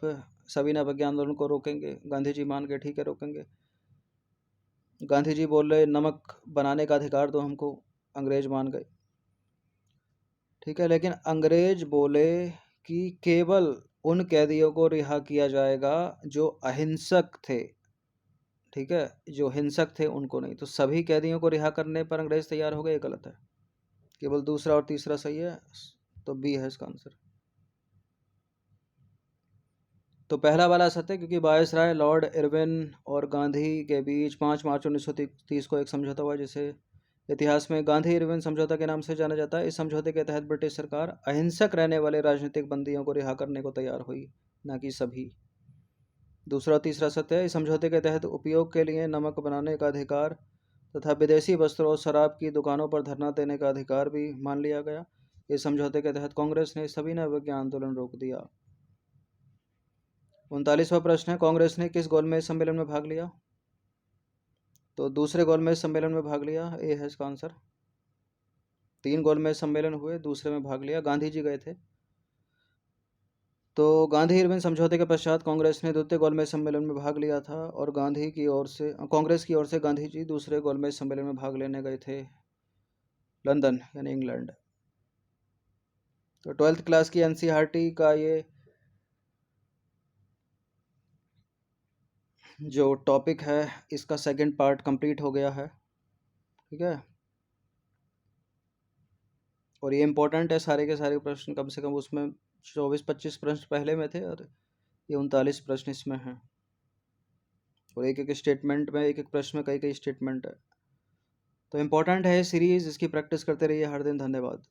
सविनय अवज्ञा आंदोलन को रोकेंगे। गांधी जी मान गए, ठीक है, रोकेंगे। गांधी जी बोल रहे नमक बनाने का अधिकार दो हमको, अंग्रेज मान गए, ठीक है। लेकिन अंग्रेज बोले कि केवल उन कैदियों को रिहा किया जाएगा जो अहिंसक थे, ठीक है, जो हिंसक थे उनको नहीं। तो सभी कैदियों को रिहा करने पर अंग्रेज तैयार हो गए, ये गलत है। केवल दूसरा और तीसरा सही है, तो बी है इसका आंसर। तो पहला वाला सत्य, क्योंकि वायसराय लॉर्ड इरविन और गांधी के बीच 5 मार्च 1930 को एक समझौता हुआ, जिसे इतिहास में गांधी इरविन समझौता के नाम से जाना जाता है। इस समझौते के तहत ब्रिटिश सरकार अहिंसक रहने वाले राजनीतिक बंदियों को रिहा करने को तैयार हुई, न कि सभी। दूसरा और तीसरा सत्य है। इस समझौते के तहत उपयोग के लिए नमक बनाने का अधिकार तथा विदेशी वस्त्रों और शराब की दुकानों पर धरना देने का अधिकार भी मान लिया गया। इस समझौते के तहत कांग्रेस ने सविनय अवज्ञा आंदोलन रोक दिया। 39वां प्रश्न है, कांग्रेस ने किस गोलमेज सम्मेलन में भाग लिया? तो दूसरे गोलमेज सम्मेलन में भाग लिया, ये है इसका आंसर। 3 गोलमेज सम्मेलन हुए, दूसरे में भाग लिया, गांधी जी गए थे। तो गांधी इरविन समझौते के पश्चात कांग्रेस ने द्वितीय गोलमेज सम्मेलन में भाग लिया था और कांग्रेस की ओर से गांधी जी दूसरे गोलमेज सम्मेलन में भाग लेने गए थे। लंदन यानी इंग्लैंड। तो 12th क्लास की एनसीईआरटी का ये जो टॉपिक है इसका सेकंड पार्ट कंप्लीट हो गया है। ठीक है, और ये इम्पोर्टेंट है, सारे के सारे प्रश्न कम से कम उसमें 24-25 प्रश्न पहले में थे और ये 39 प्रश्न इसमें हैं, और एक एक स्टेटमेंट में, एक एक प्रश्न में कई कई स्टेटमेंट है। तो इम्पोर्टेंट है ये सीरीज़, इसकी प्रैक्टिस करते रहिए हर दिन। धन्यवाद।